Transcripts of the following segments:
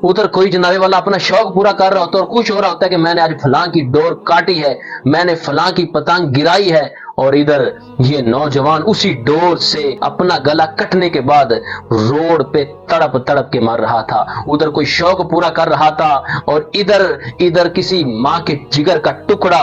उधर कोई जनाबे वाला अपना शौक पूरा कर रहा होता है और खुश हो रहा होता है कि मैंने आज फलां की डोर काटी है, मैंने फलां की पतंग गिराई है। और इधर ये नौजवान उसी डोर से अपना गला कटने के बाद रोड पे तड़प तड़प के मर रहा था। उधर कोई शौक पूरा कर रहा था और इधर इधर किसी माँ के जिगर का टुकड़ा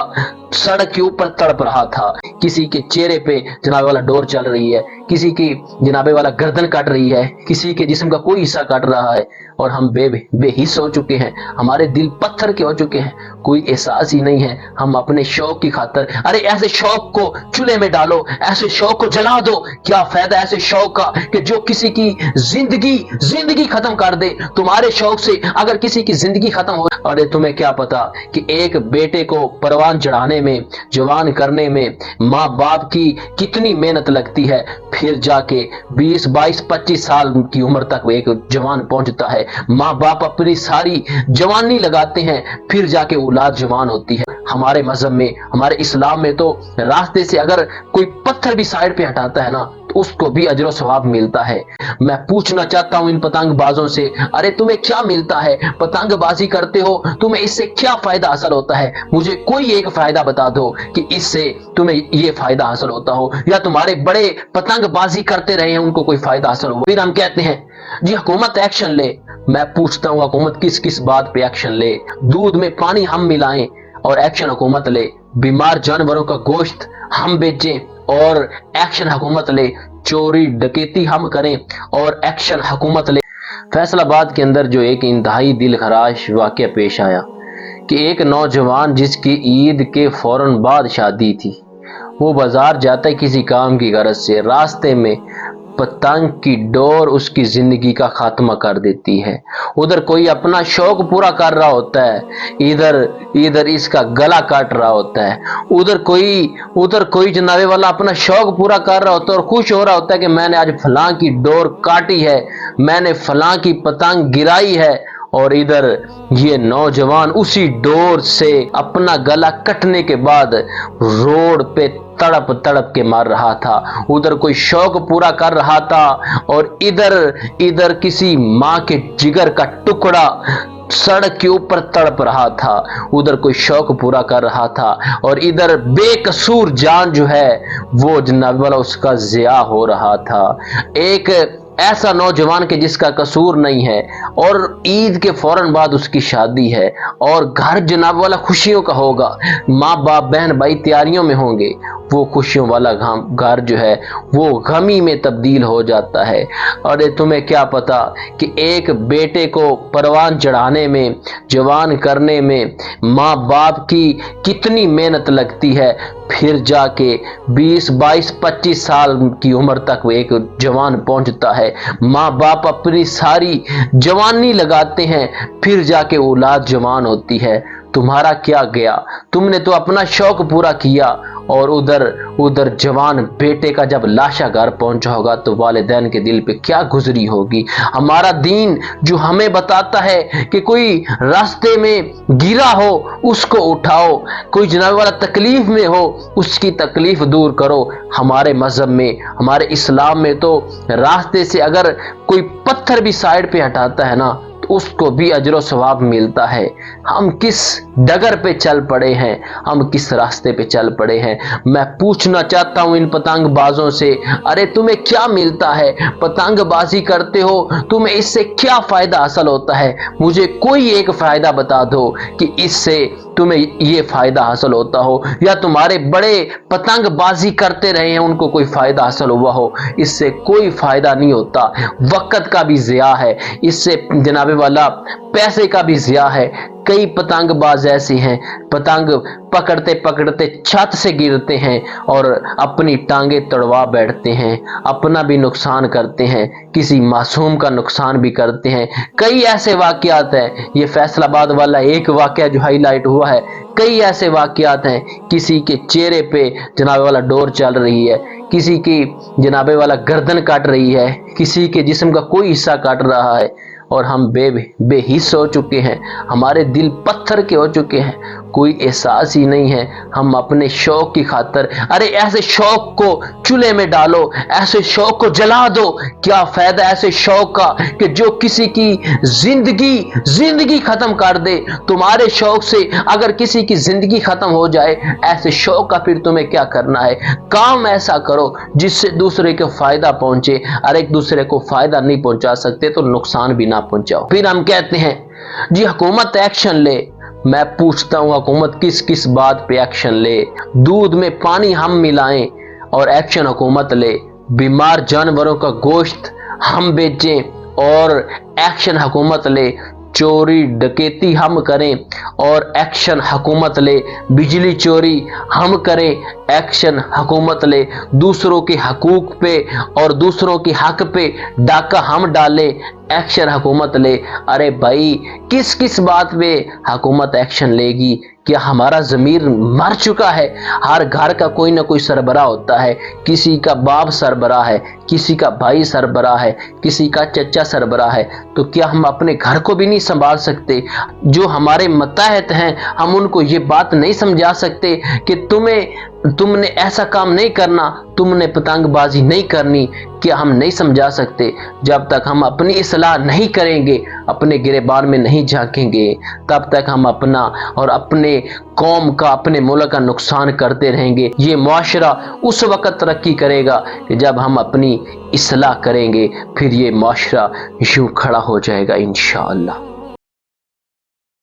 सड़क के ऊपर तड़प रहा था। किसी के चेहरे पे जनाबे वाला डोर चल रही है, किसी की जनाबे वाला गर्दन काट रही है, किसी के जिस्म का कोई हिस्सा काट रहा है और हम बेहिस हो चुके हैं, हमारे दिल पत्थर के हो चुके हैं, कोई एहसास ही नहीं है। हम अपने शौक की खातर, अरे ऐसे शौक को चूल्हे में डालो, ऐसे शौक को जला दो, क्या फायदा ऐसे शौक का कि जो किसी की जिंदगी खत्म कर दे। तुम्हारे शौक से अगर किसी की जिंदगी खत्म हो, अरे तुम्हें क्या पता कि एक बेटे को परवान चढ़ाने में, जवान करने में माँ बाप की कितनी मेहनत लगती है, फिर जाके 20, 22, 25 साल की उम्र तक एक जवान पहुंचता है। माँ बाप अपनी सारी जवानी लगाते हैं, फिर जाके औलाद जवान होती है। हमारे मजहब में, हमारे इस्लाम में तो रास्ते से अगर कोई पत्थर भी साइड पे हटाता है ना तो उसको भी अजर सवाब मिलता है। मैं पूछना चाहता हूं इन पतंगबाजों से, अरे तुम्हें क्या मिलता है? पतंगबाजी करते हो, तुम्हें इससे क्या फायदा हासिल होता है? मुझे कोई एक फायदा बता दो कि इससे तुम्हें ये फायदा हासिल होता हो, या तुम्हारे बड़े पतंगबाजी करते रहे हैं उनको कोई फायदा हासिल हो। फिर हम कहते हैं जी हुकूमत एक्शन ले। मैं पूछता हूँ हुकूमत किस किस बात पे एक्शन ले? दूध में पानी हम मिलाएं और एक्शन हुकूमत ले, बीमार जानवरों का गोश्त हम बेचें और एक्शन हुकूमत ले, चोरी डकैती हम करें और एक्शन हुकूमत ले। फैसलाबाद के अंदर जो एक इंतहाई दिल खराश वाकया पेश आया कि एक नौजवान जिसकी ईद के फौरन बाद शादी थी, वो बाजार जाता है किसी काम की गरज से, रास्ते में पतंग की डोर उसकी जिंदगी का खात्मा कर देती है। उधर कोई अपना शौक पूरा कर रहा होता है, इधर इसका गला काट रहा होता है। उधर कोई जनाबे वाला अपना शौक पूरा कर रहा होता है और खुश हो रहा होता है कि मैंने आज फलां की डोर काटी है, मैंने फलां की पतंग गिराई है। और इधर ये नौजवान उसी डोर से अपना गला कटने के बाद रोड पे तड़प तड़प के मर रहा था। उधर कोई शौक पूरा कर रहा था और इधर किसी माँ के जिगर का टुकड़ा सड़क के ऊपर तड़प रहा था। उधर कोई शौक पूरा कर रहा था और इधर बेकसूर जान जो है वो जनाब वाला उसका ज़िया हो रहा था। एक ऐसा नौजवान के जिसका कसूर नहीं है और ईद के फौरन बाद उसकी शादी है और घर जनाब वाला खुशियों का होगा, माँ बाप बहन भाई तैयारियों में होंगे, वो खुशियों वाला घर जो है वो गमी में तब्दील हो जाता है। और तुम्हें क्या पता कि एक बेटे को परवान चढ़ाने में, जवान करने में माँ बाप की कितनी मेहनत लगती है, फिर जाके 20, 22, 25 साल की उम्र तक वो एक जवान पहुंचता है। माँ बाप अपनी सारी जवानी लगाते हैं, फिर जाके औलाद जवान होती है। तुम्हारा क्या गया? तुमने तो अपना शौक पूरा किया और उधर जवान बेटे का जब लाशा घर पहुंचा होगा तो वालिदैन के दिल पे क्या गुजरी होगी। हमारा दीन जो हमें बताता है कि कोई रास्ते में गिरा हो उसको उठाओ, कोई जनाब वाला तकलीफ में हो उसकी तकलीफ दूर करो। हमारे मजहब में, हमारे इस्लाम में तो रास्ते से अगर कोई पत्थर भी साइड पे हटाता है ना तो उसको भी अजर सवाब मिलता है। हम किस डगर पे चल पड़े हैं, हम किस रास्ते पे चल पड़े हैं? मैं पूछना चाहता हूं इन पतंगबाजों से, अरे तुम्हें क्या मिलता है? पतंगबाजी करते हो, तुम्हें इससे क्या फायदा हासिल होता है? मुझे कोई एक फायदा बता दो कि इससे तुम्हें ये फायदा हासिल होता हो, या तुम्हारे बड़े पतंगबाजी करते रहे हैं उनको कोई फायदा हासिल हुआ हो। इससे कोई फायदा नहीं होता, वक्त का भी ज़िया है, इससे जनाबे वाला पैसे का भी ज़िया है। कई पतंगबाज ऐसे हैं, पतंग पकड़ते पकड़ते छत से गिरते हैं और अपनी टांगे तड़वा बैठते हैं, अपना भी नुकसान करते हैं, किसी मासूम का नुकसान भी करते हैं। कई ऐसे वाकयात हैं, ये फैसलाबाद वाला एक वाकया जो हाईलाइट हुआ है, कई ऐसे वाकयात हैं, किसी के चेहरे पे जनाबे वाला डोर चल रही है, किसी की जनाबे वाला गर्दन काट रही है, किसी के जिस्म का कोई हिस्सा काट रहा है और हम बेहिस हो चुके हैं, हमारे दिल पत्थर के हो चुके हैं। کوئی احساس ہی نہیں ہے. ہم اپنے شوق کی خاطر، ارے ایسے شوق کو چولہے میں ڈالو، ایسے شوق کو جلا دو. کیا فائدہ ایسے شوق کا کہ جو کسی کی زندگی ختم کر دے. تمہارے شوق سے اگر کسی کی زندگی ختم ہو جائے، ایسے شوق کا پھر تمہیں کیا کرنا ہے؟ کام ایسا کرو جس سے دوسرے کو فائدہ پہنچے، اور ایک دوسرے کو فائدہ نہیں پہنچا سکتے تو نقصان بھی نہ پہنچاؤ. پھر ہم کہتے ہیں جی حکومت ایکشن لے. میں پوچھتا ہوں حکومت کس بات پہ ایکشن لے؟ دودھ میں پانی ہم ملائیں اور ایکشن حکومت لے. بیمار جانوروں کا گوشت ہم بیچیں اور ایکشن حکومت لے. چوری ڈکیتی ہم کریں اور ایکشن حکومت لے. بجلی چوری ہم کریں، ایکشن حکومت لے. دوسروں کے حقوق پہ اور دوسروں کے حق پہ ڈاکہ ہم ڈالیں، ایکشن حکومت لے. ارے بھائی کس بات پہ حکومت ایکشن لے گی؟ کیا ہمارا ضمیر مر چکا ہے؟ ہر گھر کا کوئی نہ کوئی سربراہ ہوتا ہے. کسی کا باپ سربراہ ہے، کسی کا بھائی سربراہ ہے، کسی کا چچا سربراہ ہے. تو کیا ہم اپنے گھر کو بھی نہیں سنبھال سکتے؟ جو ہمارے ماتحت ہیں ہم ان کو یہ بات نہیں سمجھا سکتے کہ تم نے ایسا کام نہیں کرنا، تم نے پتنگ بازی نہیں کرنی؟ کیا ہم نہیں سمجھا سکتے؟ جب تک ہم اپنی اصلاح نہیں کریں گے، اپنے گریبان میں نہیں جھانکیں گے، تب تک ہم اپنا اور اپنے قوم کا، اپنے ملک کا نقصان کرتے رہیں گے. یہ معاشرہ اس وقت ترقی کرے گا کہ جب ہم اپنی اصلاح کریں گے، پھر یہ معاشرہ یوں کھڑا ہو جائے گا انشاءاللہ.